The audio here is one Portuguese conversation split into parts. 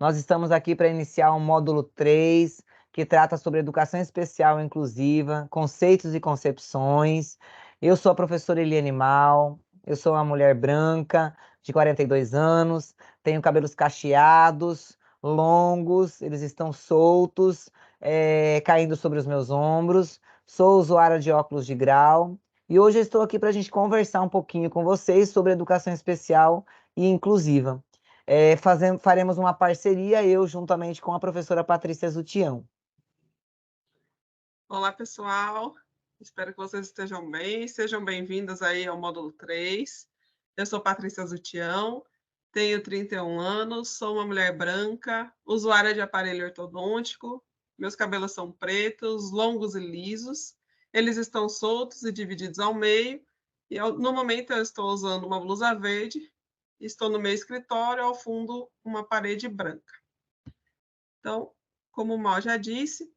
Nós estamos aqui para iniciar um módulo 3, que trata sobre educação especial e inclusiva, conceitos e concepções. Eu sou a professora Eliane Mal, eu sou uma mulher branca, de 42 anos, tenho cabelos cacheados, longos, eles estão soltos, caindo sobre os meus ombros. Sou usuária de óculos de grau e hoje eu estou aqui para a gente conversar um pouquinho com vocês sobre educação especial e inclusiva. Faremos uma parceria, eu juntamente com a professora Patrícia Zutião. Olá, pessoal. Espero que vocês estejam bem. Sejam bem-vindos aí ao módulo 3. Eu sou Patrícia Zutião, tenho 31 anos, sou uma mulher branca, usuária de aparelho ortodôntico. Meus cabelos são pretos, longos e lisos. Eles estão soltos e divididos ao meio. E no momento eu estou usando uma blusa verde. Estou no meu escritório, ao fundo uma parede branca. Então, como o Mal já disse,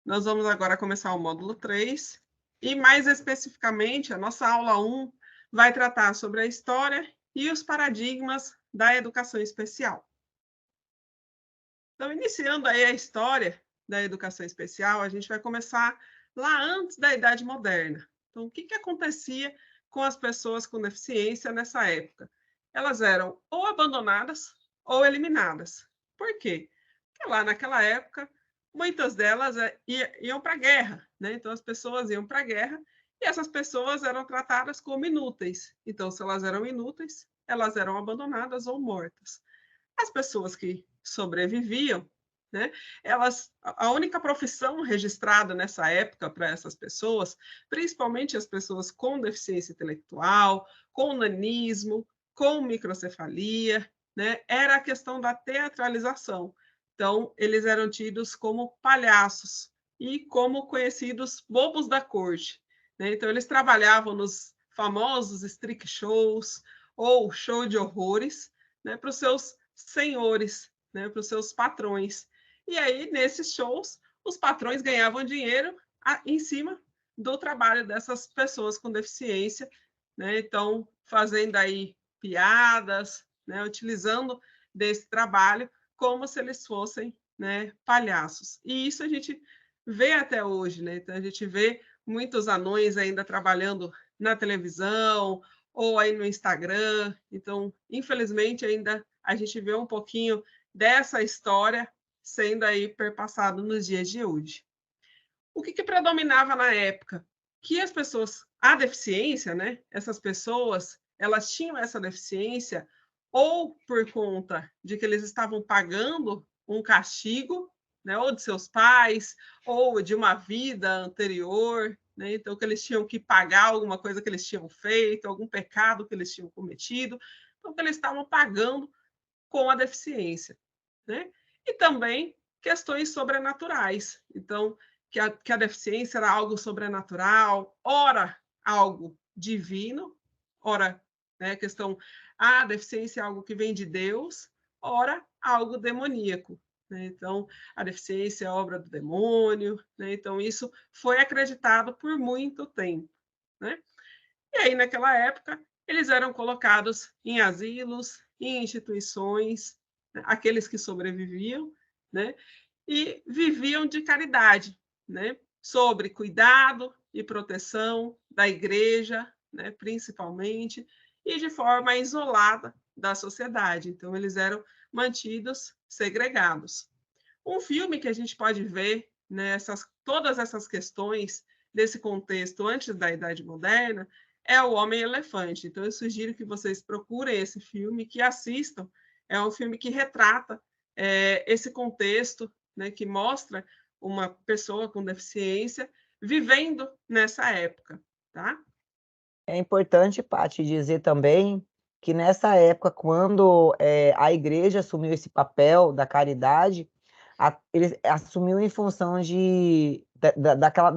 nós vamos agora começar o módulo 3 e, mais especificamente, a nossa aula 1 vai tratar sobre a história e os paradigmas da educação especial. Então, iniciando aí a história da educação especial, a gente vai começar lá antes da Idade Moderna. Então, o que acontecia com as pessoas com deficiência nessa época? Elas eram ou abandonadas ou eliminadas. Por quê? Porque lá naquela época, muitas delas iam para a guerra, né? Então, as pessoas iam para a guerra e essas pessoas eram tratadas como inúteis. Então, se elas eram inúteis, elas eram abandonadas ou mortas. As pessoas que sobreviviam, né, a única profissão registrada nessa época para essas pessoas, principalmente as pessoas com deficiência intelectual, com nanismo, com microcefalia, né, era a questão da teatralização. Então, eles eram tidos como palhaços e como conhecidos bobos da corte, né? Então, eles trabalhavam nos famosos street shows ou show de horrores, né, para os seus senhores, né, para os seus patrões. E aí, nesses shows, os patrões ganhavam dinheiro em cima do trabalho dessas pessoas com deficiência, né? Então, fazendo aí piadas, né, utilizando desse trabalho como se eles fossem, né, palhaços. E isso a gente vê até hoje, né? Então, a gente vê muitos anões ainda trabalhando na televisão ou aí no Instagram. Então, infelizmente, ainda a gente vê um pouquinho dessa história sendo aí perpassado nos dias de hoje. O que predominava na época? Que as pessoas, a deficiência, né? Essas pessoas, elas tinham essa deficiência ou por conta de que eles estavam pagando um castigo, né? Ou de seus pais, ou de uma vida anterior, né? Então, que eles tinham que pagar alguma coisa que eles tinham feito, algum pecado que eles tinham cometido, então que eles estavam pagando com a deficiência, né? E também questões sobrenaturais. Então, que a deficiência era algo sobrenatural, ora algo divino, ora, né, questão, a deficiência é algo que vem de Deus, ora algo demoníaco. Né? Então, a deficiência é obra do demônio, né? Então, isso foi acreditado por muito tempo. Né? E aí, naquela época, eles eram colocados em asilos, em instituições, né? Aqueles que sobreviviam, né? E viviam de caridade, né? Sobre cuidado e proteção da igreja, né? Principalmente, e de forma isolada da sociedade. Então, eles eram mantidos segregados. Um filme que a gente pode ver, né, todas essas questões desse contexto antes da Idade Moderna é O Homem-Elefante. Então, eu sugiro que vocês procurem esse filme, que assistam. É um filme que retrata esse contexto, né, que mostra uma pessoa com deficiência vivendo nessa época. Tá? É importante, Paty, dizer também que nessa época, quando a igreja assumiu esse papel da caridade, ele assumiu em função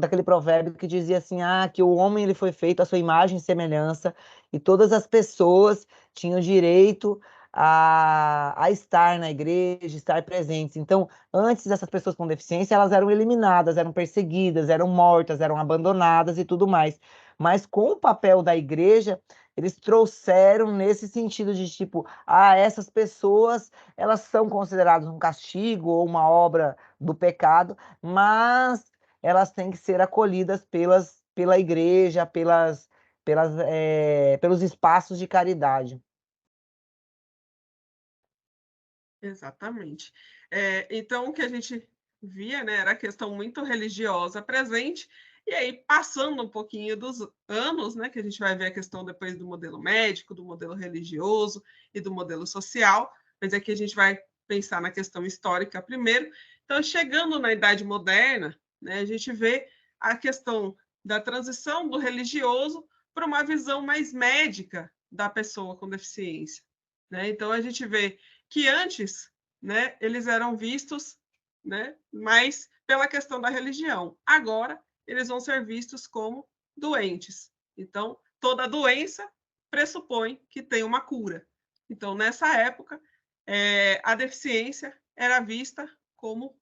daquele provérbio que dizia assim, que o homem ele foi feito à sua imagem e semelhança, e todas as pessoas tinham direito a estar na igreja, estar presentes. Então, antes, essas pessoas com deficiência, elas eram eliminadas, eram perseguidas, eram mortas, eram abandonadas e tudo mais. mas com o papel da igreja, eles trouxeram nesse sentido de tipo, essas pessoas, elas são consideradas um castigo ou uma obra do pecado, mas elas têm que ser acolhidas pela igreja, pelos espaços de caridade. Exatamente. Então, o que a gente via, né, era a questão muito religiosa presente, e aí, passando um pouquinho dos anos, né, que a gente vai ver a questão depois do modelo médico, do modelo religioso e do modelo social, mas aqui a gente vai pensar na questão histórica primeiro. Então, chegando na Idade Moderna, né, a gente vê a questão da transição do religioso para uma visão mais médica da pessoa com deficiência. Né? Então, a gente vê que antes, né, eles eram vistos, né, mais pela questão da religião. Agora, eles vão ser vistos como doentes. Então, toda doença pressupõe que tem uma cura. Então, nessa época, a deficiência era vista como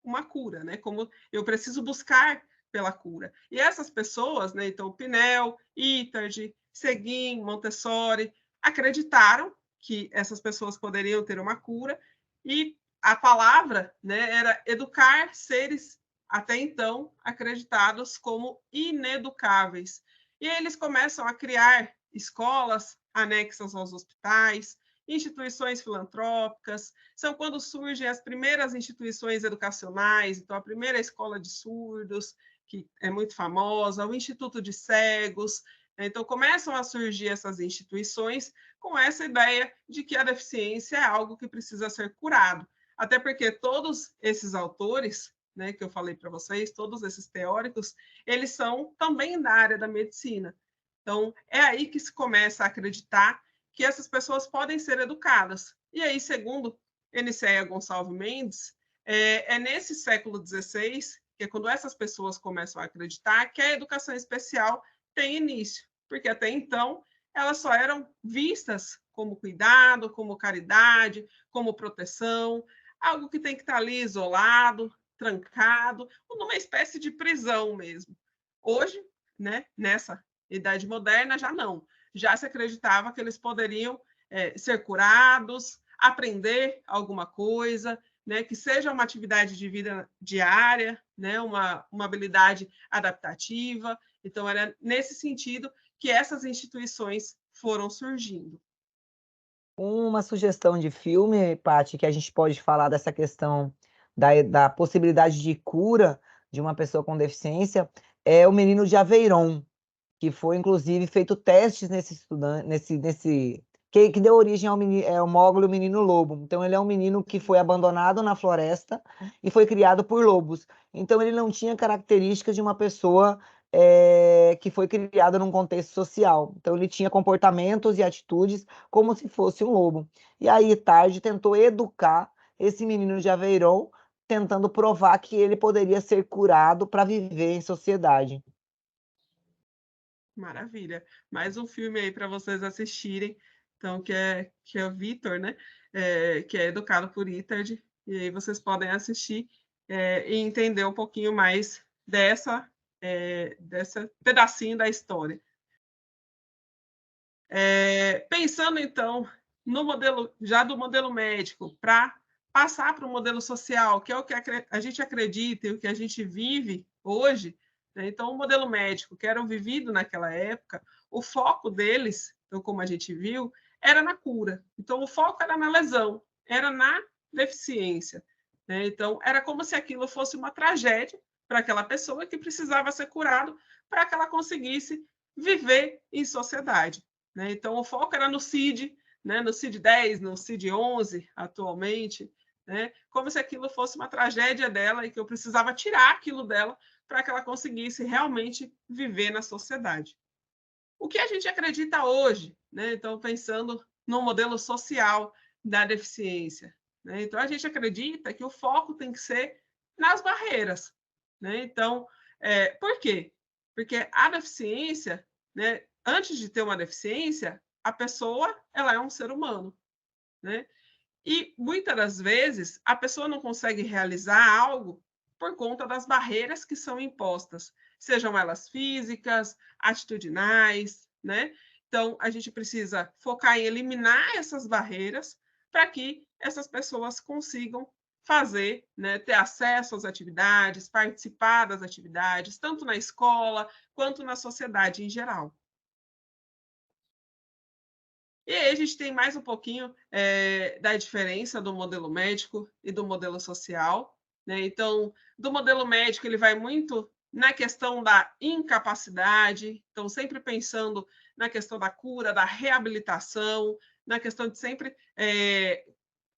uma cura, né? Como eu preciso buscar pela cura. E essas pessoas, né, então Pinel, Itard, Seguin, Montessori, acreditaram que essas pessoas poderiam ter uma cura e a palavra, né, era educar seres até então acreditados como ineducáveis. E aí eles começam a criar escolas anexas aos hospitais, instituições filantrópicas, são quando surgem as primeiras instituições educacionais, então a primeira escola de surdos, que é muito famosa, o Instituto de Cegos, então começam a surgir essas instituições com essa ideia de que a deficiência é algo que precisa ser curado, até porque todos esses autores, né, que eu falei para vocês, todos esses teóricos, eles são também da área da medicina. Então, é aí que se começa a acreditar que essas pessoas podem ser educadas. E aí, segundo Nicéia Gonçalves Mendes, nesse século XVI, que é quando essas pessoas começam a acreditar que a educação especial tem início, porque até então elas só eram vistas como cuidado, como caridade, como proteção, algo que tem que estar ali isolado, trancado, numa espécie de prisão mesmo. Hoje, né, nessa Idade Moderna, já não. Já se acreditava que eles poderiam ser curados, aprender alguma coisa, né, que seja uma atividade de vida diária, né, uma habilidade adaptativa. Então, era nesse sentido que essas instituições foram surgindo. Uma sugestão de filme, Paty, que a gente pode falar dessa questão da possibilidade de cura de uma pessoa com deficiência é O Menino de Aveyron, que foi inclusive feito testes nesse estudante, que deu origem ao Mowgli, o Menino Lobo. Então ele é um menino que foi abandonado na floresta e foi criado por lobos. Então ele não tinha características de uma pessoa que foi criada num contexto social. Então ele tinha comportamentos e atitudes como se fosse um lobo. E aí Tarde tentou educar esse menino de Aveyron, tentando provar que ele poderia ser curado para viver em sociedade. Maravilha. Mais um filme aí para vocês assistirem. Então, que é o Vitor, né? Que é educado por Itard. E aí vocês podem assistir e entender um pouquinho mais dessa pedacinho da história. Pensando, então, no modelo, já do modelo médico, para passar para o modelo social, que é o que a gente acredita e o que a gente vive hoje, né? Então, o modelo médico, que era o vivido naquela época, o foco deles, então, como a gente viu, era na cura. Então, o foco era na lesão, era na deficiência. Né? Então, era como se aquilo fosse uma tragédia para aquela pessoa que precisava ser curado para que ela conseguisse viver em sociedade. Né? Então, o foco era no CID, né? No CID-10, no CID-11, atualmente, né? Como se aquilo fosse uma tragédia dela e que eu precisava tirar aquilo dela para que ela conseguisse realmente viver na sociedade. O que a gente acredita hoje, né? Então, pensando no modelo social da deficiência. Né? Então, a gente acredita que o foco tem que ser nas barreiras. Né? Então, por quê? Porque a deficiência, né, antes de ter uma deficiência, a pessoa ela é um ser humano. Né? E muitas das vezes a pessoa não consegue realizar algo por conta das barreiras que são impostas, sejam elas físicas, atitudinais, né? Então, a gente precisa focar em eliminar essas barreiras para que essas pessoas consigam fazer, né, ter acesso às atividades, participar das atividades, tanto na escola quanto na sociedade em geral. E aí a gente tem mais um pouquinho da diferença do modelo médico e do modelo social, né? Então, do modelo médico, ele vai muito na questão da incapacidade, então, sempre pensando na questão da cura, da reabilitação, na questão de sempre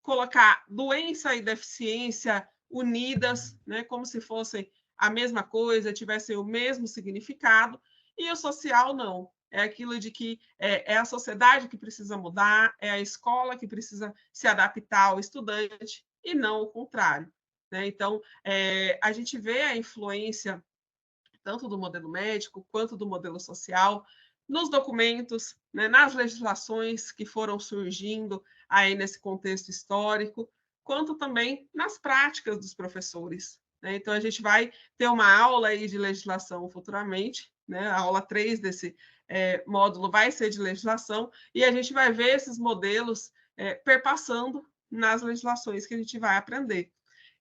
colocar doença e deficiência unidas, né? Como se fossem a mesma coisa, tivessem o mesmo significado, e o social não. É aquilo de que é a sociedade que precisa mudar, é a escola que precisa se adaptar ao estudante, e não o contrário. Né? Então, a gente vê a influência tanto do modelo médico quanto do modelo social nos documentos, né, nas legislações que foram surgindo aí nesse contexto histórico, quanto também nas práticas dos professores. Né? Então, a gente vai ter uma aula aí de legislação futuramente, né? A aula 3 desse módulo vai ser de legislação, e a gente vai ver esses modelos perpassando nas legislações que a gente vai aprender.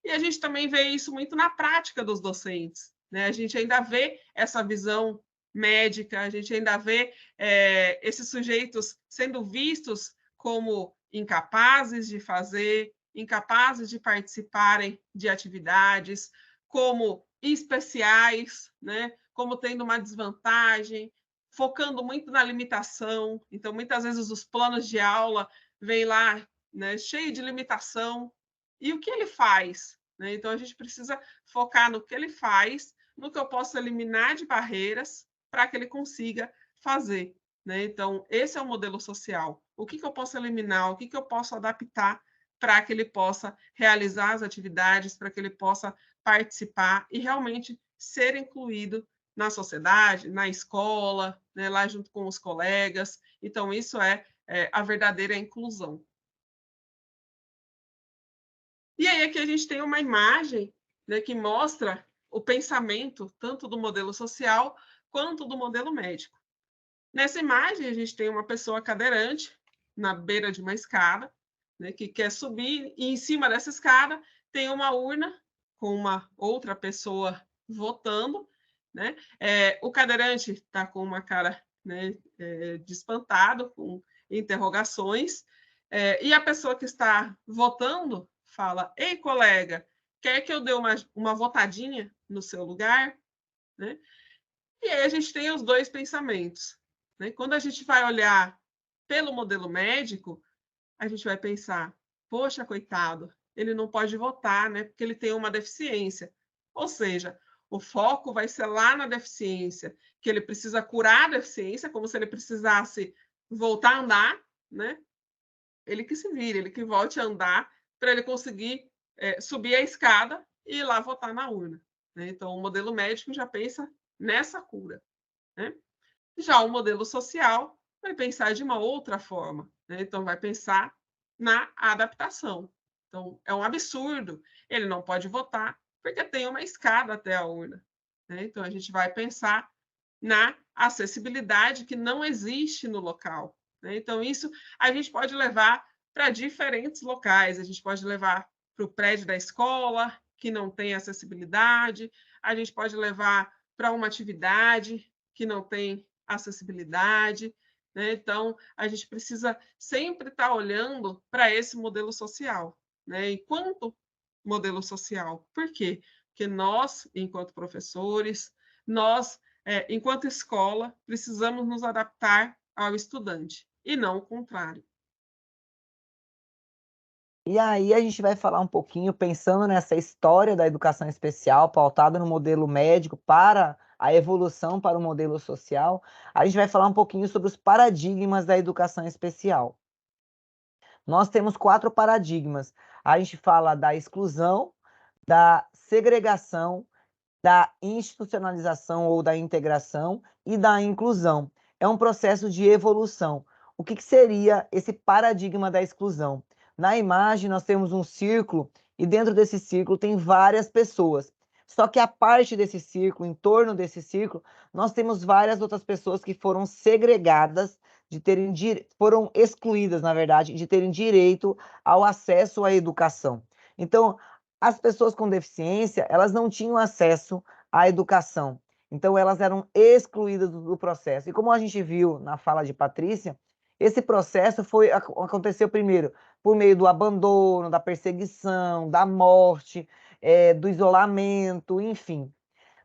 E a gente também vê isso muito na prática dos docentes. Né? A gente ainda vê essa visão médica, a gente ainda vê esses sujeitos sendo vistos como incapazes de fazer, incapazes de participarem de atividades, como especiais, né? Como tendo uma desvantagem, focando muito na limitação. Então, muitas vezes, os planos de aula vêm lá, né, cheio de limitação. E o que ele faz? Né? Então, a gente precisa focar no que ele faz, no que eu posso eliminar de barreiras para que ele consiga fazer. Né? Então, esse é o modelo social. O que eu posso eliminar, o que eu posso adaptar para que ele possa realizar as atividades, para que ele possa participar e realmente ser incluído na sociedade, na escola, né, lá junto com os colegas. Então, isso é a verdadeira inclusão. E aí aqui a gente tem uma imagem, né, que mostra o pensamento tanto do modelo social quanto do modelo médico. Nessa imagem, a gente tem uma pessoa cadeirante na beira de uma escada, né, que quer subir, e em cima dessa escada tem uma urna com uma outra pessoa votando. Né? O cadeirante está com uma cara, né, de espantado, com interrogações, e a pessoa que está votando fala: ei, colega, quer que eu dê uma votadinha no seu lugar? Né? E aí a gente tem os dois pensamentos. Né? Quando a gente vai olhar pelo modelo médico, a gente vai pensar: poxa, coitado, ele não pode votar, né? Porque ele tem uma deficiência. Ou seja, o foco vai ser lá na deficiência, que ele precisa curar a deficiência, como se ele precisasse voltar a andar, né? Ele que se vire, ele que volte a andar para ele conseguir subir a escada e ir lá votar na urna. Né? Então, o modelo médico já pensa nessa cura. Né? Já o modelo social vai pensar de uma outra forma. Né? Então, vai pensar na adaptação. Então, é um absurdo. Ele não pode votar porque tem uma escada até a urna. Né? Então, a gente vai pensar na acessibilidade que não existe no local. Né? Então, isso a gente pode levar para diferentes locais. A gente pode levar para o prédio da escola, que não tem acessibilidade. A gente pode levar para uma atividade que não tem acessibilidade. Né? Então, a gente precisa sempre estar olhando para esse modelo social. Né? Enquanto modelo social. Por quê? Porque nós, enquanto professores, nós, enquanto escola, precisamos nos adaptar ao estudante, e não o contrário. E aí a gente vai falar um pouquinho, pensando nessa história da educação especial, pautada no modelo médico para a evolução para o modelo social, a gente vai falar um pouquinho sobre os paradigmas da educação especial. Nós temos 4 paradigmas. A gente fala da exclusão, da segregação, da institucionalização ou da integração e da inclusão. É um processo de evolução. O que seria esse paradigma da exclusão? Na imagem, nós temos um círculo e dentro desse círculo tem várias pessoas. Só que a parte desse círculo, em torno desse círculo, nós temos várias outras pessoas que foram segregadas, foram excluídas, na verdade, de terem direito ao acesso à educação. Então, as pessoas com deficiência, elas não tinham acesso à educação. Então, elas eram excluídas do processo. E como a gente viu na fala de Patrícia, esse processo aconteceu primeiro por meio do abandono, da perseguição, da morte, do isolamento, enfim.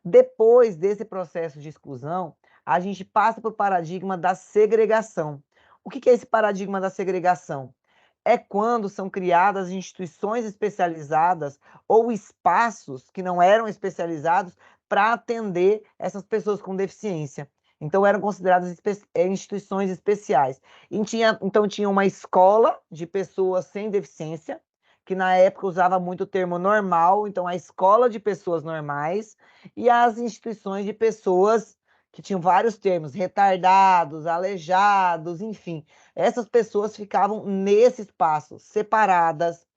Depois desse processo de exclusão, a gente passa para o paradigma da segregação. O que é esse paradigma da segregação? É quando são criadas instituições especializadas ou espaços que não eram especializados para atender essas pessoas com deficiência. Então, eram consideradas instituições especiais. Então, tinha uma escola de pessoas sem deficiência, que na época usava muito o termo normal, então a escola de pessoas normais, e as instituições de pessoas que tinham vários termos, retardados, aleijados, enfim. Essas pessoas ficavam nesse espaço, separadas,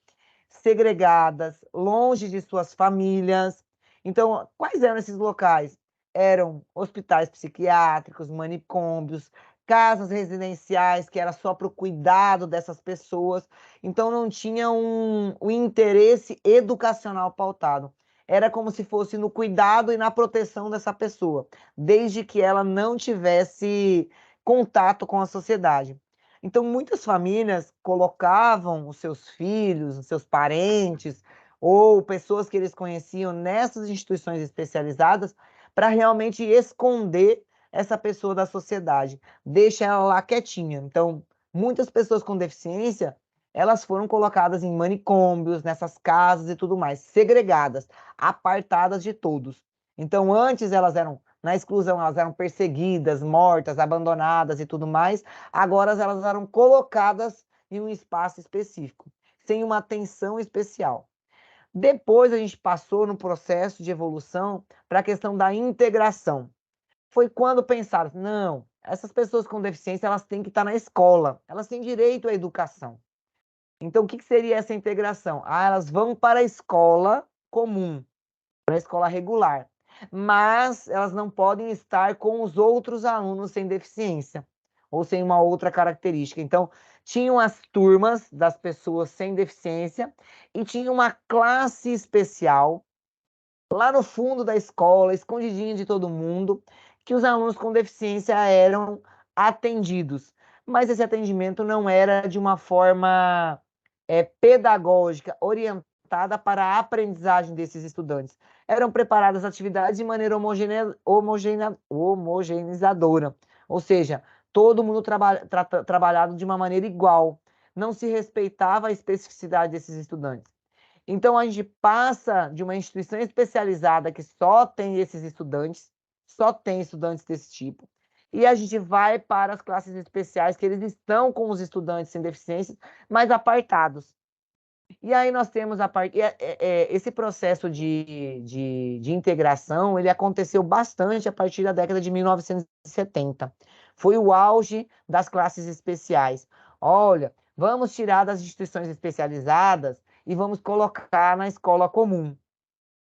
segregadas, longe de suas famílias. Então, quais eram esses locais? Eram hospitais psiquiátricos, manicômios, casas residenciais, que era só para o cuidado dessas pessoas. Então, não tinha um interesse educacional pautado. Era como se fosse no cuidado e na proteção dessa pessoa, desde que ela não tivesse contato com a sociedade. Então, muitas famílias colocavam os seus filhos, os seus parentes, ou pessoas que eles conheciam nessas instituições especializadas para realmente esconder essa pessoa da sociedade, deixa ela lá quietinha. Então, muitas pessoas com deficiência, elas foram colocadas em manicômios, nessas casas e tudo mais, segregadas, apartadas de todos. Então, antes elas eram na exclusão, elas eram perseguidas, mortas, abandonadas e tudo mais. Agora elas eram colocadas em um espaço específico, sem uma atenção especial. Depois a gente passou no processo de evolução para a questão da integração. Foi quando pensaram, não, essas pessoas com deficiência, elas têm que estar na escola, elas têm direito à educação. Então, o que seria essa integração? Elas vão para a escola comum, para a escola regular, mas elas não podem estar com os outros alunos sem deficiência ou sem uma outra característica. Então, tinham as turmas das pessoas sem deficiência e tinha uma classe especial lá no fundo da escola, escondidinha de todo mundo, que os alunos com deficiência eram atendidos. Mas esse atendimento não era de uma forma pedagógica, orientada para a aprendizagem desses estudantes. Eram preparadas atividades de maneira homogeneizadora, ou seja, todo mundo trabalhado de uma maneira igual. Não se respeitava a especificidade desses estudantes. Então, a gente passa de uma instituição especializada que só tem esses estudantes, só tem estudantes desse tipo, e a gente vai para as classes especiais, que eles estão com os estudantes sem deficiência, mas apartados. E aí nós temos esse processo de integração, ele aconteceu bastante a partir da década de 1970. Foi o auge das classes especiais. Olha, vamos tirar das instituições especializadas e vamos colocar na escola comum.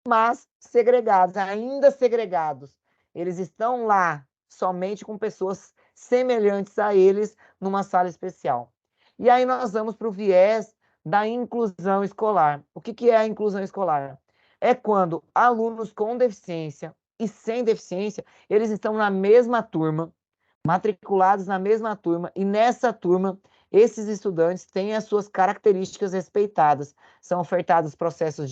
Mas segregados, ainda segregados. Eles estão lá somente com pessoas semelhantes a eles numa sala especial. E aí nós vamos para o viés da inclusão escolar. O que é a inclusão escolar? É quando alunos com deficiência e sem deficiência, eles estão na mesma turma, matriculados na mesma turma, e nessa turma, esses estudantes têm as suas características respeitadas. São ofertados processos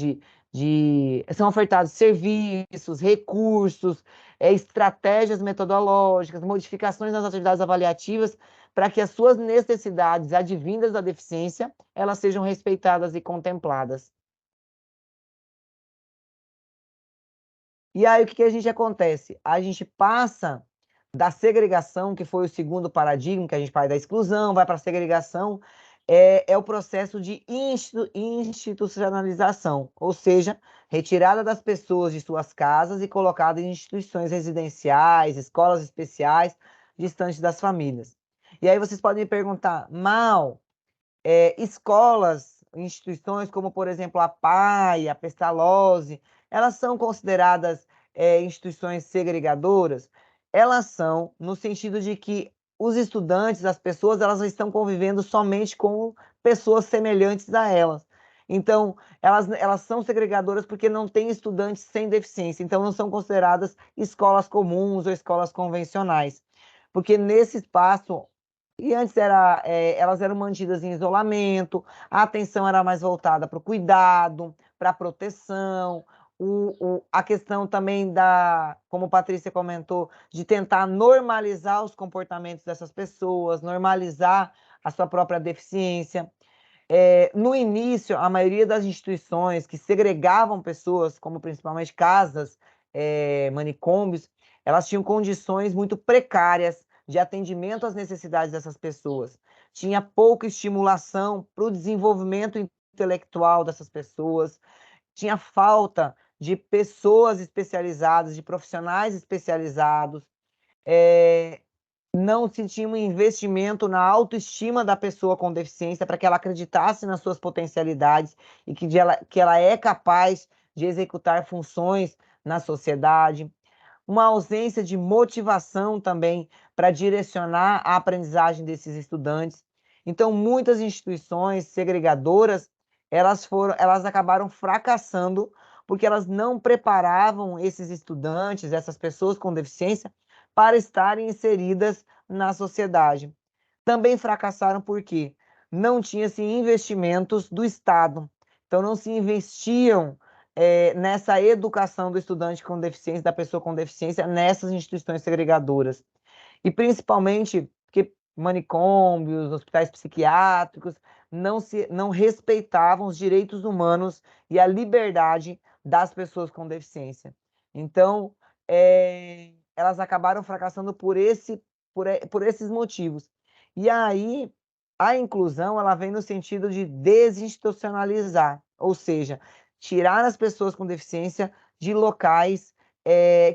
são ofertados serviços, recursos, estratégias metodológicas, modificações nas atividades avaliativas, para que as suas necessidades advindas da deficiência, elas sejam respeitadas e contempladas. E aí, o que a gente acontece? A gente passa da segregação, que foi o segundo paradigma, que a gente faz da exclusão, vai para a segregação, é o processo de institucionalização, ou seja, retirada das pessoas de suas casas e colocada em instituições residenciais, escolas especiais, distantes das famílias. E aí vocês podem me perguntar, escolas, instituições como, por exemplo, a PAI, a Pestalozzi, elas são consideradas instituições segregadoras? Elas são, no sentido de que os estudantes, as pessoas, elas estão convivendo somente com pessoas semelhantes a elas. Então, elas são segregadoras porque não tem estudantes sem deficiência, então não são consideradas escolas comuns ou escolas convencionais. Porque nesse espaço, e antes elas eram mantidas em isolamento, a atenção era mais voltada para o cuidado, para a proteção, a questão também como a Patrícia comentou, de tentar normalizar os comportamentos dessas pessoas, normalizar a sua própria deficiência. No início, a maioria das instituições que segregavam pessoas, como principalmente casas, manicômios, elas tinham condições muito precárias de atendimento às necessidades dessas pessoas. Tinha pouca estimulação para o desenvolvimento intelectual dessas pessoas, tinha falta de pessoas especializadas, de profissionais especializados, não se tinha um investimento na autoestima da pessoa com deficiência para que ela acreditasse nas suas potencialidades e que ela é capaz de executar funções na sociedade. Uma ausência de motivação também para direcionar a aprendizagem desses estudantes. Então, muitas instituições segregadoras, elas acabaram fracassando porque elas não preparavam esses estudantes, essas pessoas com deficiência, para estarem inseridas na sociedade. Também fracassaram porque não tinha-se investimentos do Estado. Então, não se investiam nessa educação do estudante com deficiência, da pessoa com deficiência, nessas instituições segregadoras. E principalmente porque manicômios, hospitais psiquiátricos não respeitavam os direitos humanos e a liberdade das pessoas com deficiência. Então, elas acabaram fracassando por esses motivos. E aí, a inclusão ela vem no sentido de desinstitucionalizar, ou seja, tirar as pessoas com deficiência de locais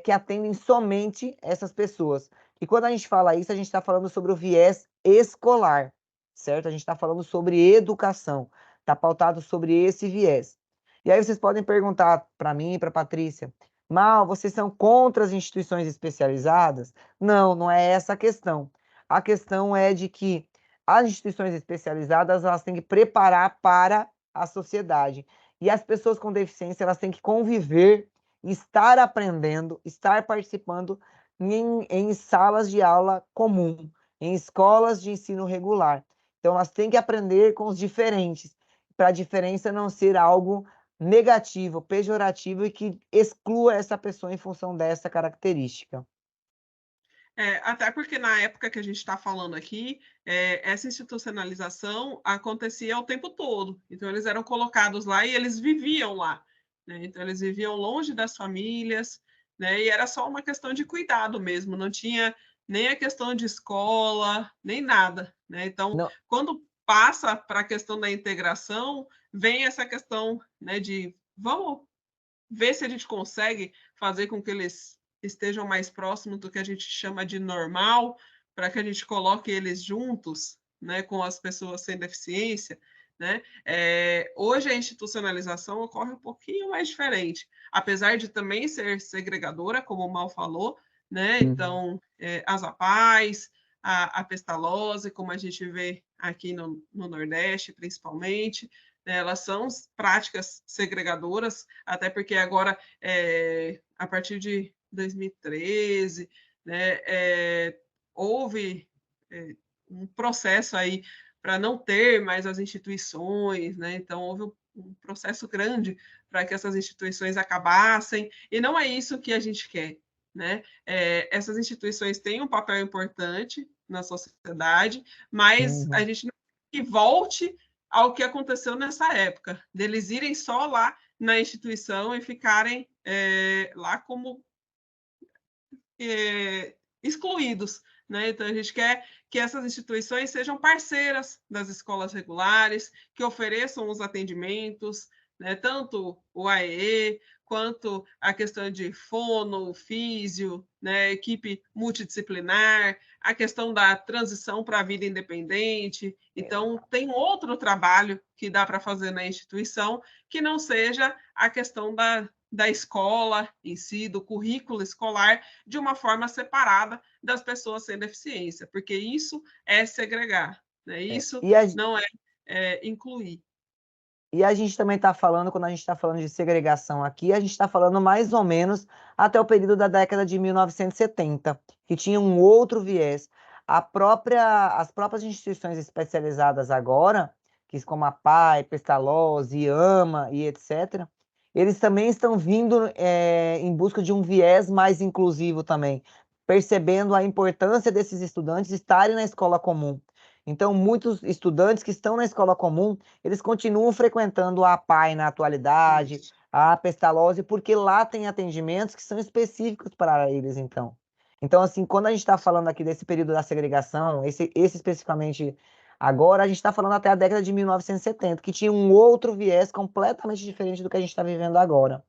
que atendem somente essas pessoas. E quando a gente fala isso, a gente está falando sobre o viés escolar, certo? A gente está falando sobre educação, está pautado sobre esse viés. E aí vocês podem perguntar para mim e para a Patrícia, Mal, vocês são contra as instituições especializadas? Não, não é essa a questão. A questão é de que as instituições especializadas elas têm que preparar para a sociedade. E as pessoas com deficiência elas têm que conviver, estar aprendendo, estar participando em salas de aula comum, em escolas de ensino regular. Então, elas têm que aprender com os diferentes, para a diferença não ser algo negativo, pejorativo e que exclua essa pessoa em função dessa característica. Até porque na época que a gente está falando aqui, essa institucionalização acontecia o tempo todo. Então, eles eram colocados lá e eles viviam lá. Né? Então, eles viviam longe das famílias, né? E era só uma questão de cuidado mesmo, não tinha nem a questão de escola, nem nada. Né? Então, Não, quando passa para a questão da integração, vem essa questão, né, de vamos ver se a gente consegue fazer com que eles estejam mais próximos do que a gente chama de normal, para que a gente coloque eles juntos, né, com as pessoas sem deficiência. Né? Hoje a institucionalização ocorre um pouquinho mais diferente, apesar de também ser segregadora, como o Mal falou, né? Então, as APAES, a pestalose, como a gente vê aqui no Nordeste, principalmente, né? Elas são práticas segregadoras, até porque agora, a partir de 2013, né, houve um processo aí para não ter mais as instituições, né? Então houve um processo grande para que essas instituições acabassem, e não é isso que a gente quer. Né? Essas instituições têm um papel importante na sociedade, mas a gente não quer que volte ao que aconteceu nessa época, deles irem só lá na instituição e ficarem lá como excluídos. Né? Então, a gente quer que essas instituições sejam parceiras das escolas regulares, que ofereçam os atendimentos, né? Tanto o AEE, quanto a questão de fono, físio, né? Equipe multidisciplinar, a questão da transição para a vida independente. Então, tem outro trabalho que dá para fazer na instituição que não seja a questão da escola em si, do currículo escolar, de uma forma separada das pessoas sem deficiência, porque isso é segregar, né? Isso E a, não é incluir. e a gente também está falando, quando a gente está falando de segregação aqui, a gente está falando mais ou menos até o período da década de 1970, que tinha um outro viés. As próprias instituições especializadas agora, que como a PAI, Pestalozzi, IAMA e etc., eles também estão vindo em busca de um viés mais inclusivo também, percebendo a importância desses estudantes estarem na escola comum. Então, muitos estudantes que estão na escola comum, eles continuam frequentando a APAE na atualidade, Isso. a Pestalozzi, porque lá tem atendimentos que são específicos para eles, então. Então, assim, quando a gente está falando aqui desse período da segregação, esse especificamente agora, a gente está falando até a década de 1970, que tinha um outro viés completamente diferente do que a gente está vivendo agora.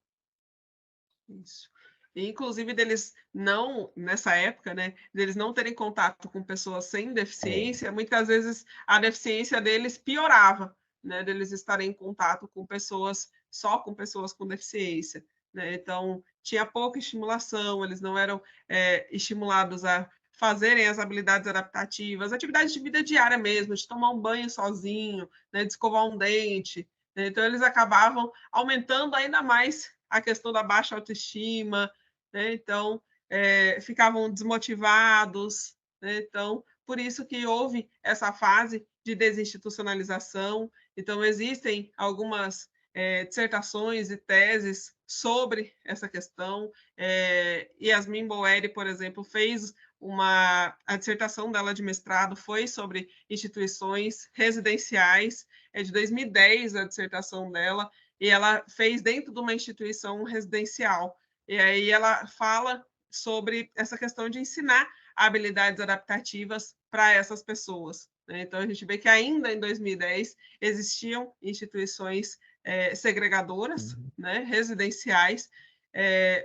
Isso. E, inclusive, deles não, nessa época, né, deles não terem contato com pessoas sem É. deficiência, muitas vezes a deficiência deles piorava, né, deles estarem em contato com pessoas, só com pessoas com deficiência, né? Então, tinha pouca estimulação, eles não eram estimulados a fazerem as habilidades adaptativas, atividades de vida diária mesmo, de tomar um banho sozinho, né, de escovar um dente, né? Então, eles acabavam aumentando ainda mais a questão da baixa autoestima, né? Então, ficavam desmotivados, né? Então, por isso que houve essa fase de desinstitucionalização. Então, existem algumas dissertações e teses sobre essa questão. Yasmin Boeri, por exemplo, fez a dissertação dela de mestrado foi sobre instituições residenciais, é de 2010 a dissertação dela, e ela fez dentro de uma instituição residencial. E aí ela fala sobre essa questão de ensinar habilidades adaptativas para essas pessoas. Né? Então, a gente vê que ainda em 2010 existiam instituições segregadoras, né, residenciais,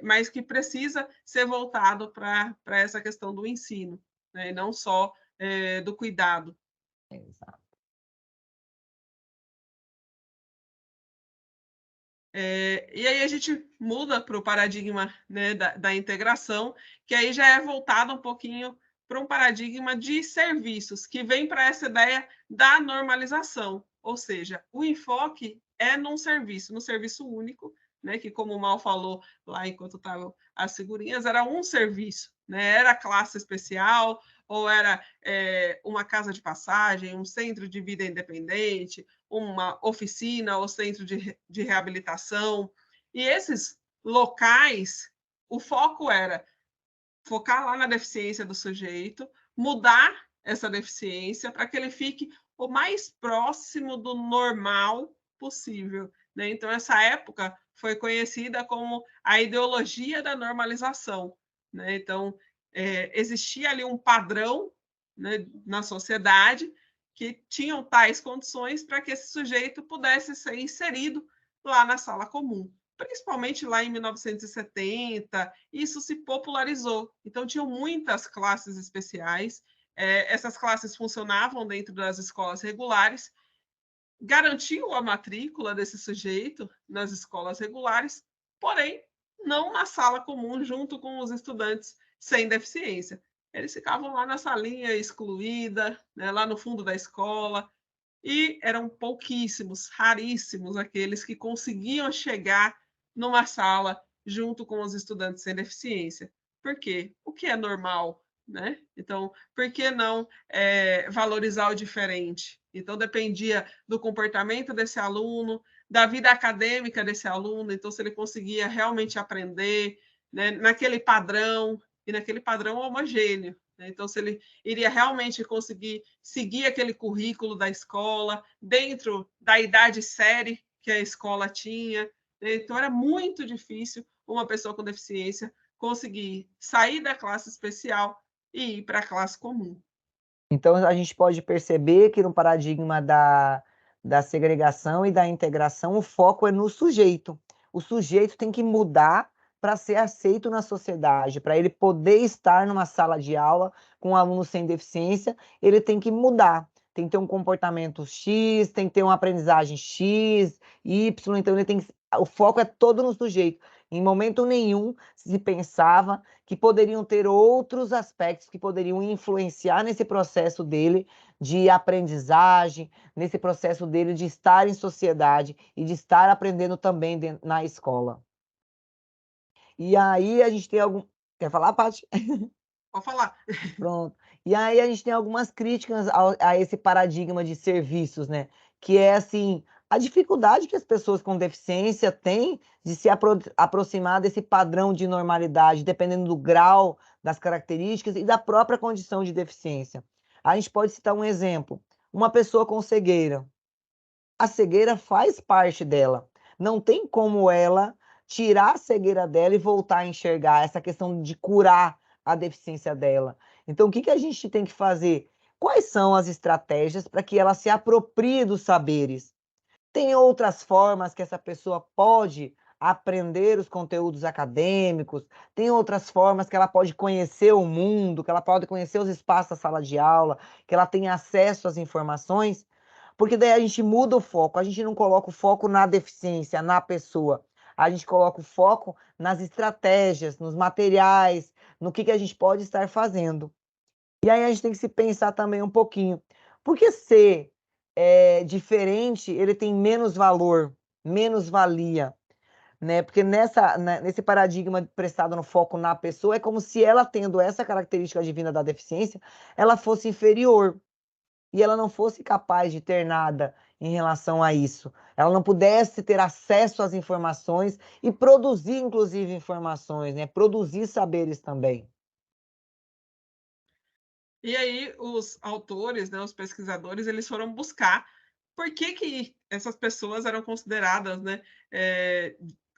mas que precisa ser voltado para essa questão do ensino, né, e não só do cuidado. Exato. E aí a gente muda para o paradigma, né, da integração, que aí já é voltado um pouquinho para um paradigma de serviços, que vem para essa ideia da normalização, ou seja, o enfoque é no serviço único, né, que como o Mal falou lá enquanto estavam as figurinhas, era um serviço, né, era classe especial, ou era uma casa de passagem, um centro de vida independente, uma oficina ou centro de reabilitação. E esses locais, o foco era focar lá na deficiência do sujeito, mudar essa deficiência para que ele fique o mais próximo do normal possível. Né? Então, essa época foi conhecida como a ideologia da normalização. Né? Então, existia ali um padrão, né, na sociedade que tinham tais condições para que esse sujeito pudesse ser inserido lá na sala comum. Principalmente lá em 1970, isso se popularizou. Então, tinham muitas classes especiais, essas classes funcionavam dentro das escolas regulares, garantiu a matrícula desse sujeito nas escolas regulares, porém, não na sala comum, junto com os estudantes sem deficiência. Eles ficavam lá na salinha excluída, né, lá no fundo da escola, e eram pouquíssimos, raríssimos aqueles que conseguiam chegar numa sala junto com os estudantes sem deficiência. Por quê? O que é normal, né? Então, por que não valorizar o diferente? Então, dependia do comportamento desse aluno, da vida acadêmica desse aluno, então, se ele conseguia realmente aprender, né, naquele padrão, e naquele padrão homogêneo. Né? Então, se ele iria realmente conseguir seguir aquele currículo da escola, dentro da idade série que a escola tinha. Né? Então, era muito difícil uma pessoa com deficiência conseguir sair da classe especial e ir para a classe comum. Então, a gente pode perceber que no paradigma da segregação e da integração, o foco é no sujeito. O sujeito tem que mudar para ser aceito na sociedade, para ele poder estar numa sala de aula com um aluno sem deficiência, ele tem que mudar. Tem que ter um comportamento X, tem que ter uma aprendizagem X, Y, então ele tem que... o foco é todo no sujeito. Em momento nenhum se pensava que poderiam ter outros aspectos que poderiam influenciar nesse processo dele de aprendizagem, nesse processo dele de estar em sociedade e de estar aprendendo também na escola. E aí a gente tem algum. Quer falar, Paty? Pode falar. Pronto. E aí a gente tem algumas críticas a esse paradigma de serviços, né? Que é assim, a dificuldade que as pessoas com deficiência têm de se aproximar desse padrão de normalidade, dependendo do grau, das características e da própria condição de deficiência. A gente pode citar um exemplo: uma pessoa com cegueira. A cegueira faz parte dela. Não tem como ela tirar a cegueira dela e voltar a enxergar, essa questão de curar a deficiência dela. Então, o que a gente tem que fazer? Quais são as estratégias para que ela se aproprie dos saberes? Tem outras formas que essa pessoa pode aprender os conteúdos acadêmicos, tem outras formas que ela pode conhecer o mundo, que ela pode conhecer os espaços da sala de aula, que ela tem acesso às informações, porque daí a gente muda o foco, a gente não coloca o foco na deficiência, na pessoa, a gente coloca o foco nas estratégias, nos materiais, no que a gente pode estar fazendo. E aí a gente tem que se pensar também um pouquinho. Por que ser diferente, ele tem menos valor, menos valia, né? Porque nesse paradigma prestado no foco na pessoa, é como se ela tendo essa característica divina da deficiência, ela fosse inferior e ela não fosse capaz de ter nada em relação a isso. Ela não pudesse ter acesso às informações e produzir, inclusive, informações, né? Produzir saberes também. E aí os autores, né, os pesquisadores, eles foram buscar por que essas pessoas eram consideradas, né,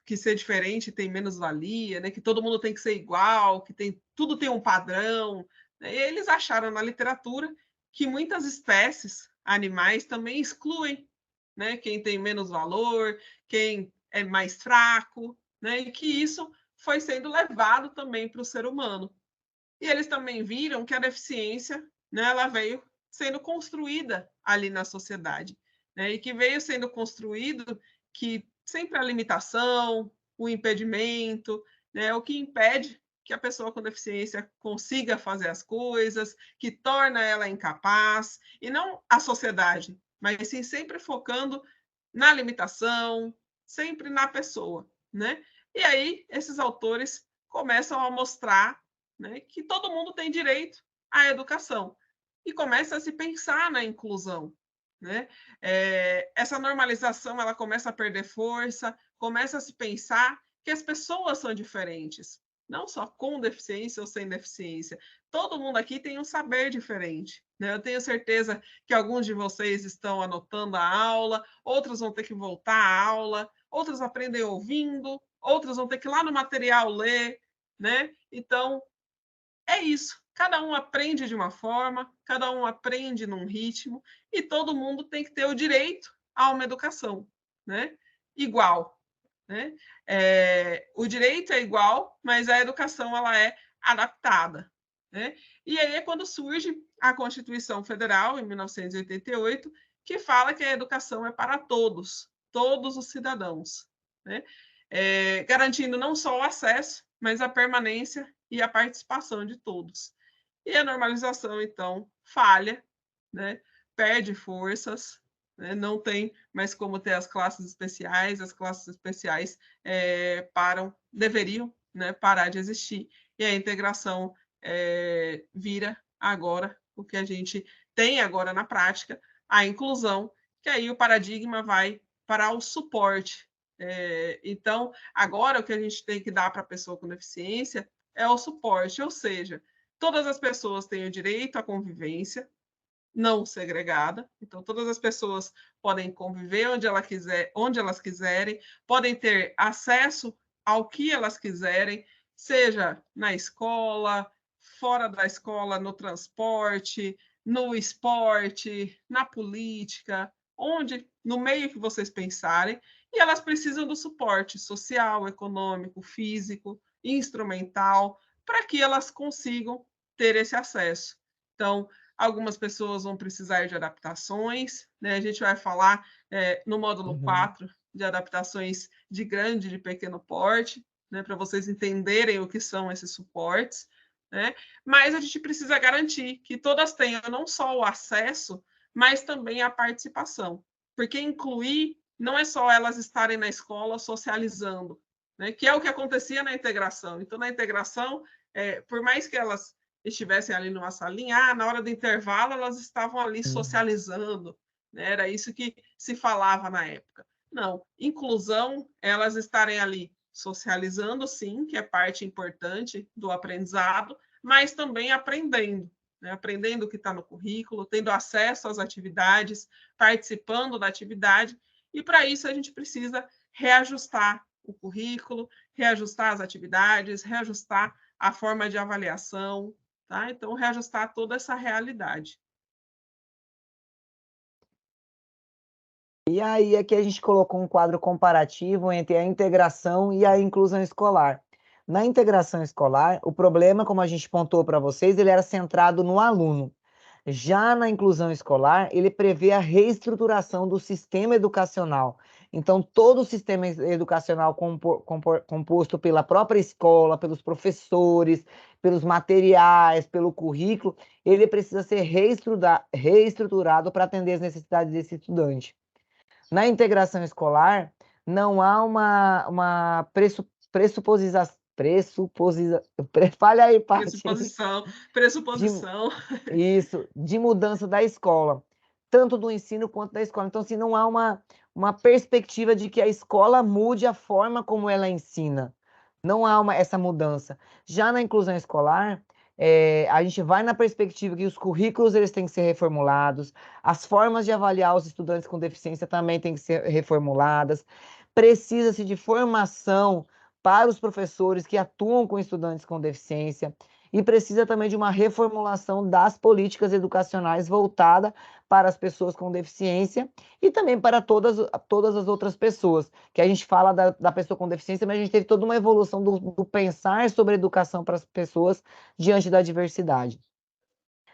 que ser diferente tem menos valia, né, que todo mundo tem que ser igual, que tudo tem um padrão. Né? E eles acharam na literatura que muitas espécies animais também excluem, né, quem tem menos valor, quem é mais fraco, né, e que isso foi sendo levado também para o ser humano. E eles também viram que a deficiência, né, ela veio sendo construída ali na sociedade, né, e que veio sendo construído que sempre a limitação, o impedimento, né, o que impede que a pessoa com deficiência consiga fazer as coisas, que torna ela incapaz, e não a sociedade, mas sim sempre focando na limitação, sempre na pessoa, né? E aí esses autores começam a mostrar, né, que todo mundo tem direito à educação e começa a se pensar na inclusão, né? Essa normalização ela começa a perder força, começa a se pensar que as pessoas são diferentes, não só com deficiência ou sem deficiência. Todo mundo aqui tem um saber diferente. Né? Eu tenho certeza que alguns de vocês estão anotando a aula, outros vão ter que voltar à aula, outros aprendem ouvindo, outros vão ter que ir lá no material ler. Né? Então, é isso. Cada um aprende de uma forma, cada um aprende num ritmo, e todo mundo tem que ter o direito a uma educação, né? Igual. Né? O direito é igual, mas a educação ela é adaptada. Né? E aí é quando surge a Constituição Federal, em 1988, que fala que a educação é para todos, todos os cidadãos. Né? Garantindo não só o acesso, mas a permanência e a participação de todos. E a normalização, então, falha, né? Perde forças, né? Não tem mais como ter as classes especiais deveriam, né, parar de existir, e a integração vira agora o que a gente tem agora na prática, a inclusão, que aí o paradigma vai para o suporte. Então, agora o que a gente tem que dar para a pessoa com deficiência é o suporte, ou seja, todas as pessoas têm o direito à convivência não segregada, então todas as pessoas podem conviver onde elas quiserem, podem ter acesso ao que elas quiserem, seja na escola, fora da escola, no transporte, no esporte, na política, no meio que vocês pensarem, e elas precisam do suporte social, econômico, físico, instrumental, para que elas consigam ter esse acesso. Então, algumas pessoas vão precisar de adaptações, né? A gente vai falar no módulo 4 de adaptações de grande e de pequeno porte, né, para vocês entenderem o que são esses suportes, né? Mas a gente precisa garantir que todas tenham não só o acesso, mas também a participação, porque incluir não é só elas estarem na escola socializando, né, que é o que acontecia na integração. Então, na integração, por mais que elas estivessem ali numa salinha, na hora do intervalo elas estavam ali socializando, né? Era isso que se falava na época. Não, inclusão, elas estarem ali socializando, sim, que é parte importante do aprendizado, mas também aprendendo, né? Aprendendo o que está no currículo, tendo acesso às atividades, participando da atividade, e para isso a gente precisa reajustar o currículo, reajustar as atividades, reajustar a forma de avaliação, tá? Então, reajustar toda essa realidade. E aí é que a gente colocou um quadro comparativo entre a integração e a inclusão escolar. Na integração escolar, o problema, como a gente pontuou para vocês, ele era centrado no aluno. Já na inclusão escolar, ele prevê a reestruturação do sistema educacional. Então, todo o sistema educacional composto pela própria escola, pelos professores, pelos materiais, pelo currículo, ele precisa ser reestruturado para atender as necessidades desse estudante. Na integração escolar, não há uma falha aí, Paty, de, Pressuposição. isso, de mudança da escola, tanto do ensino quanto da escola. Então, assim, não há uma perspectiva de que a escola mude a forma como ela ensina. Não há essa mudança. Já na inclusão escolar, a gente vai na perspectiva que os currículos eles têm que ser reformulados, as formas de avaliar os estudantes com deficiência também têm que ser reformuladas, precisa-se de formação para os professores que atuam com estudantes com deficiência, e precisa também de uma reformulação das políticas educacionais voltada para as pessoas com deficiência e também para todas as outras pessoas, que a gente fala da pessoa com deficiência, mas a gente teve toda uma evolução do pensar sobre educação para as pessoas diante da diversidade.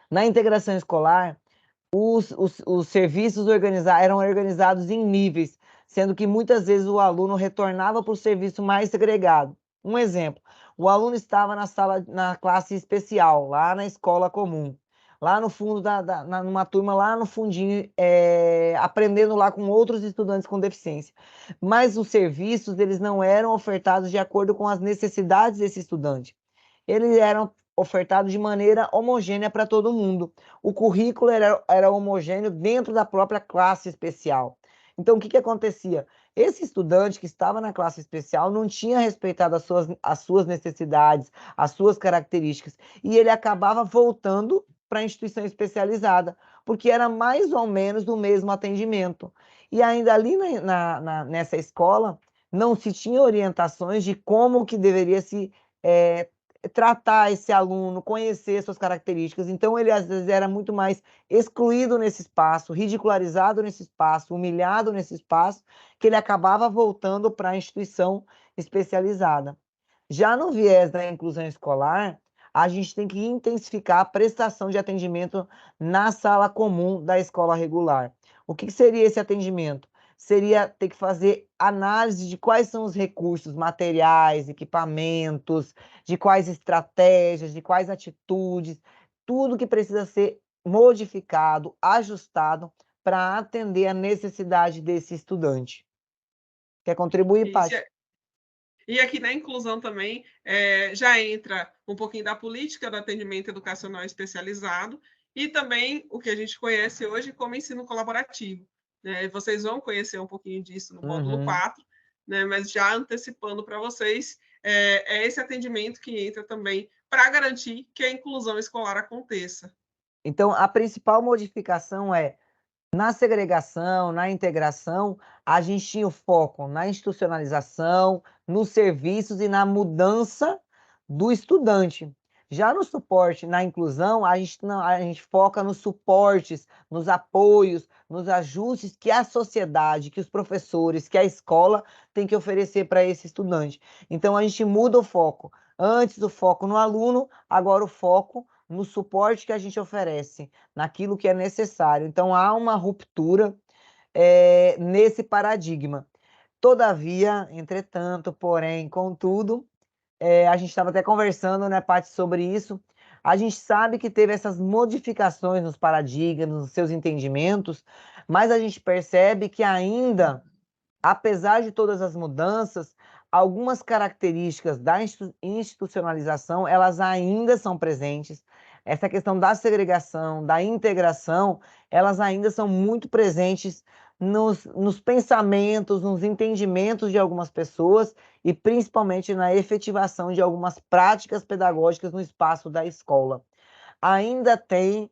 Na integração escolar, os serviços eram organizados em níveis, sendo que muitas vezes o aluno retornava para o serviço mais segregado. Um exemplo, o aluno estava na classe especial, lá na escola comum, lá no fundo, numa turma lá no fundinho, aprendendo lá com outros estudantes com deficiência. Mas os serviços, eles não eram ofertados de acordo com as necessidades desse estudante. Eles eram ofertados de maneira homogênea para todo mundo. O currículo era homogêneo dentro da própria classe especial. Então, o que acontecia? Esse estudante que estava na classe especial não tinha respeitado as suas necessidades, as suas características, e ele acabava voltando para a instituição especializada, porque era mais ou menos do mesmo atendimento. E ainda ali nessa escola, não se tinha orientações de como que deveria se tratar esse aluno, conhecer suas características. Então, ele às vezes era muito mais excluído nesse espaço, ridicularizado nesse espaço, humilhado nesse espaço, que ele acabava voltando para a instituição especializada. Já no viés da inclusão escolar, a gente tem que intensificar a prestação de atendimento na sala comum da escola regular. O que seria esse atendimento? Seria ter que fazer análise de quais são os recursos materiais, equipamentos, de quais estratégias, de quais atitudes, tudo que precisa ser modificado, ajustado para atender a necessidade desse estudante. Quer contribuir, Paty? E aqui na inclusão também já entra um pouquinho da política do atendimento educacional especializado e também o que a gente conhece hoje como ensino colaborativo. Né? Vocês vão conhecer um pouquinho disso no módulo 4, né? Mas já antecipando para vocês, é esse atendimento que entra também para garantir que a inclusão escolar aconteça. Então, a principal modificação é na segregação, na integração, a gente tinha o foco na institucionalização, nos serviços e na mudança do estudante. Já no suporte, na inclusão, a gente foca nos suportes, nos apoios, nos ajustes que a sociedade, que os professores, que a escola tem que oferecer para esse estudante. Então, a gente muda o foco. Antes o foco no aluno, agora o foco no suporte que a gente oferece, naquilo que é necessário. Então, há uma ruptura nesse paradigma. Todavia, entretanto, porém, contudo, a gente estava até conversando, né, Paty, sobre isso. A gente sabe que teve essas modificações nos paradigmas, nos seus entendimentos, mas a gente percebe que ainda, apesar de todas as mudanças, algumas características da institucionalização, elas ainda são presentes. Essa questão da segregação, da integração, elas ainda são muito presentes nos pensamentos, nos entendimentos de algumas pessoas e principalmente na efetivação de algumas práticas pedagógicas no espaço da escola. Ainda tem,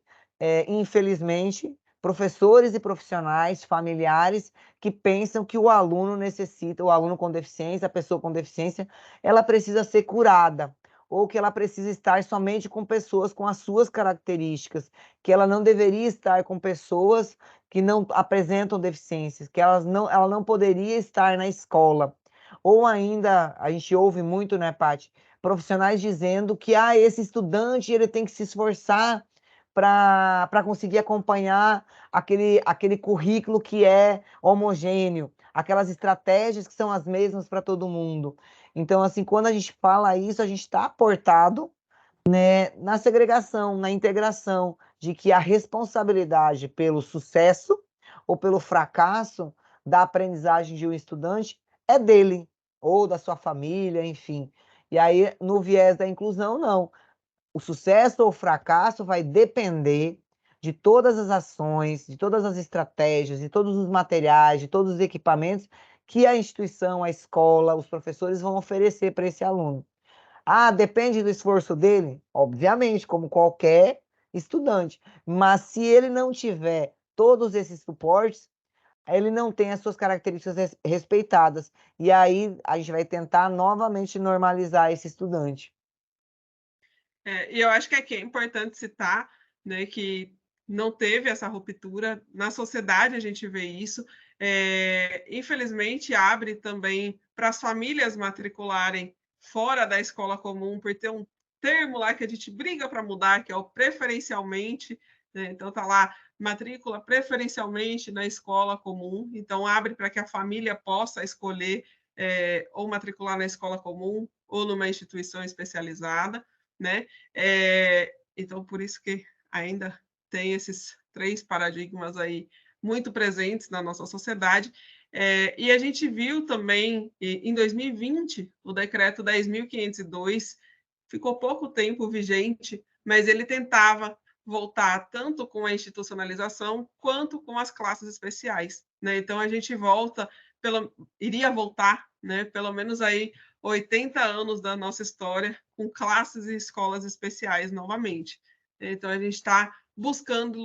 infelizmente, professores e profissionais, familiares, que pensam que o aluno necessita, o aluno com deficiência, a pessoa com deficiência, ela precisa ser curada, ou que ela precisa estar somente com pessoas com as suas características, que ela não deveria estar com pessoas que não apresentam deficiências, que ela não poderia estar na escola. Ou ainda, a gente ouve muito, né, Paty, profissionais dizendo que esse estudante ele tem que se esforçar para conseguir acompanhar aquele currículo que é homogêneo, aquelas estratégias que são as mesmas para todo mundo. Então, assim, quando a gente fala isso, a gente está aportado, né, na segregação, na integração, de que a responsabilidade pelo sucesso ou pelo fracasso da aprendizagem de um estudante é dele, ou da sua família, enfim. E aí, no viés da inclusão, não. O sucesso ou o fracasso vai depender de todas as ações, de todas as estratégias, de todos os materiais, de todos os equipamentos que a instituição, a escola, os professores vão oferecer para esse aluno. Depende do esforço dele? Obviamente, como qualquer estudante. Mas se ele não tiver todos esses suportes, ele não tem as suas características respeitadas. E aí a gente vai tentar novamente normalizar esse estudante. E eu acho que aqui é importante citar, né, que não teve essa ruptura. Na sociedade a gente vê isso. Infelizmente, abre também para as famílias matricularem fora da escola comum, por ter um termo lá que a gente briga para mudar, que é o preferencialmente. Né? Então, está lá, matrícula preferencialmente na escola comum. Então, abre para que a família possa escolher ou matricular na escola comum ou numa instituição especializada. Né? Então, por isso que ainda tem esses 3 paradigmas aí muito presentes na nossa sociedade. E a gente viu também, em 2020, o decreto 10.502 ficou pouco tempo vigente, mas ele tentava voltar tanto com a institucionalização quanto com as classes especiais. Né? Então, a gente iria voltar, né, pelo menos aí 80 anos da nossa história com classes e escolas especiais novamente. Então, a gente está buscando,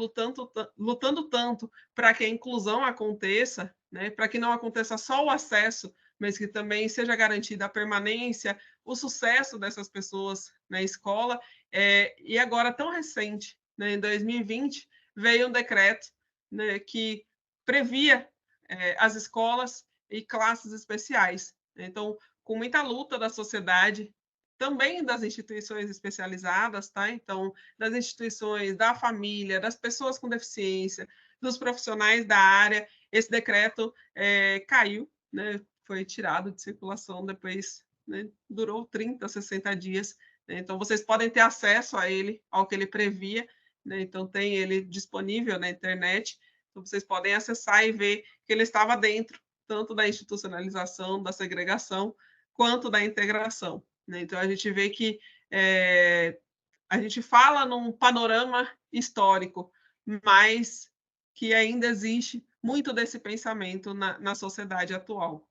lutando tanto para que a inclusão aconteça, né, para que não aconteça só o acesso, mas que também seja garantida a permanência, o sucesso dessas pessoas na escola. E agora, tão recente, né, em 2020, veio um decreto, né, que previa as escolas e classes especiais. Então, com muita luta da sociedade, também das instituições especializadas, tá? Então, das instituições, da família, das pessoas com deficiência, dos profissionais da área, esse decreto caiu, né? Foi tirado de circulação depois, né? Durou 30, 60 dias. Né? Então, vocês podem ter acesso a ele, ao que ele previa, né? Então, tem ele disponível na internet. Então, vocês podem acessar e ver que ele estava dentro tanto da institucionalização, da segregação, quanto da integração. Né? Então, a gente vê que a gente fala num panorama histórico, mas que ainda existe muito desse pensamento na sociedade atual.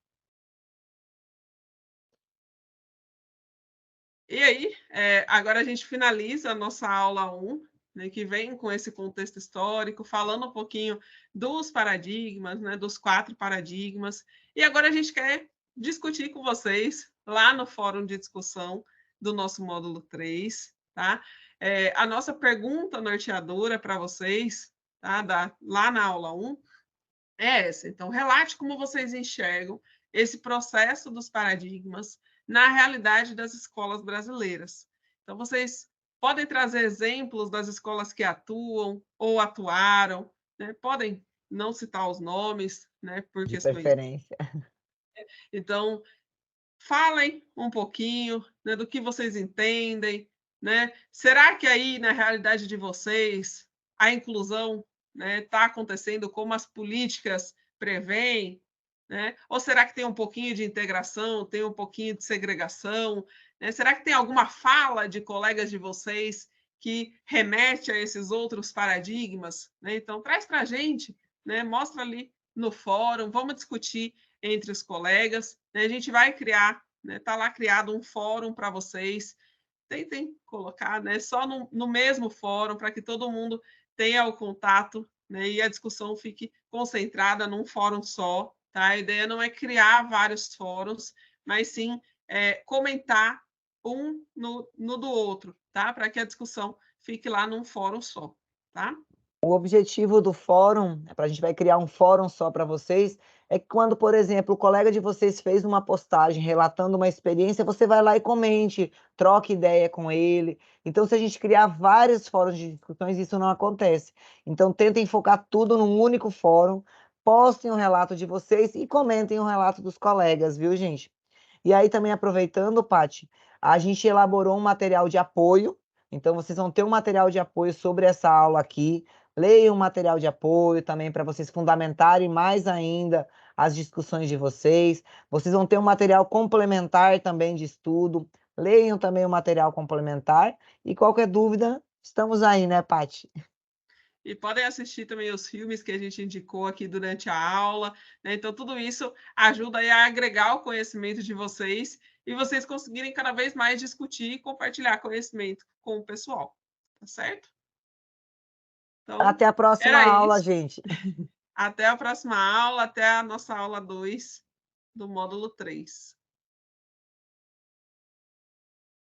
E aí, agora a gente finaliza a nossa aula 1, né, que vem com esse contexto histórico, falando um pouquinho dos paradigmas, né, dos 4 paradigmas. E agora a gente quer discutir com vocês lá no fórum de discussão do nosso módulo 3. Tá? A nossa pergunta norteadora para vocês, tá, lá na aula 1, é essa. Então, relate como vocês enxergam esse processo dos paradigmas na realidade das escolas brasileiras. Então, vocês podem trazer exemplos das escolas que atuam ou atuaram, né? Podem não citar os nomes, né, por De questões preferência. Então, falem um pouquinho, né, do que vocês entendem, né? Será que aí, na realidade de vocês, a inclusão, né, está acontecendo como as políticas prevêem, né? Ou será que tem um pouquinho de integração, tem um pouquinho de segregação, né? Será que tem alguma fala de colegas de vocês que remete a esses outros paradigmas, né? Então, traz para a gente, né? Mostra ali no fórum, vamos discutir entre os colegas, né? A gente vai criar, né? Tá lá criado um fórum para vocês. Tentem colocar, né? Só no mesmo fórum para que todo mundo tenha o contato, né? E a discussão fique concentrada num fórum só, tá? A ideia não é criar vários fóruns, mas sim comentar um no do outro, tá? Para que a discussão fique lá num fórum só, tá? O objetivo do fórum, a gente vai criar um fórum só para vocês, é que quando, por exemplo, o colega de vocês fez uma postagem relatando uma experiência, você vai lá e comente, troque ideia com ele. Então, se a gente criar vários fóruns de discussões, isso não acontece. Então, tentem focar tudo num único fórum, postem o relato de vocês e comentem o relato dos colegas, viu, gente? E aí, também aproveitando, Paty, a gente elaborou um material de apoio. Então, vocês vão ter um material de apoio sobre essa aula aqui. Leiam o material de apoio também para vocês fundamentarem mais ainda as discussões de vocês. Vocês vão ter um material complementar também de estudo. Leiam também o material complementar. E qualquer dúvida, estamos aí, né, Paty? E podem assistir também os filmes que a gente indicou aqui durante a aula, né? Então, tudo isso ajuda aí a agregar o conhecimento de vocês e vocês conseguirem cada vez mais discutir e compartilhar conhecimento com o pessoal, tá certo? Então, Até a próxima era aula, isso. gente. Até a próxima aula, até a nossa aula 2 do módulo 3.